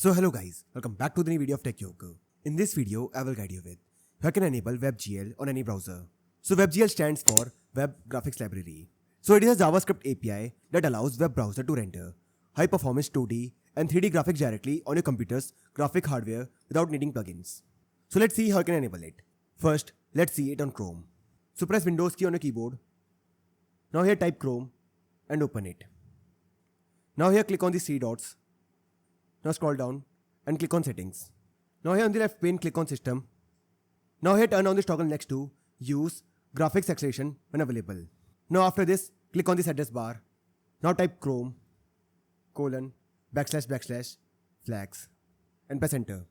So hello guys, welcome back to the new video of Tech Yoga. In this video, I will guide you with how you can enable WebGL on any browser. So WebGL stands for Web Graphics Library. So it is a JavaScript API that allows web browser to render high performance 2D and 3D graphics directly on your computer's graphic hardware without needing plugins. So let's see how you can enable it. First, let's see it on Chrome. So press Windows key on your keyboard. Now here type Chrome and open it. Now here click on the three dots. Now scroll down and click on Settings. Now here on the left pane click on System. Now here turn on this toggle next to Use Graphics Acceleration when available. Now after this click on this address bar. Now type Chrome : // and press enter.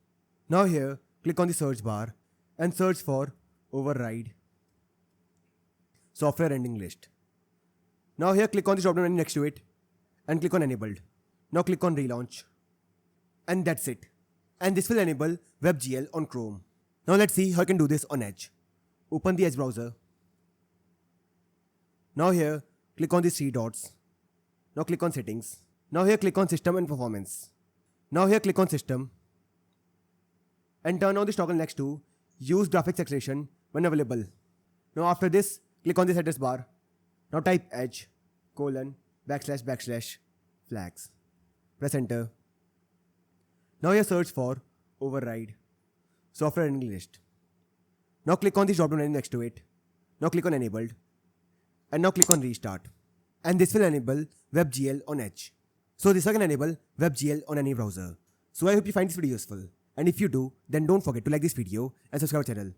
Now here click on the search bar and search for override software rendering list. Now here click on the drop down menu next to it and click on enabled. Now click on relaunch. And that's it. And this will enable WebGL on Chrome. Now let's see how you can do this on Edge. Open the Edge browser. Now here click on these three dots. Now click on Settings. Now here click on System and Performance. Now here click on System and turn on this toggle next to Use Graphics Acceleration when available. Now after this click on this address bar. Now type Edge : / flags. Press enter. Now here search for override software rendering list. Now click on this drop down menu next to it. Now click on enabled and now click on restart. And this will enable WebGL on Edge. So this can enable WebGL on any browser. So I hope you find this video useful. And if you do, then don't forget to like this video and subscribe to our channel.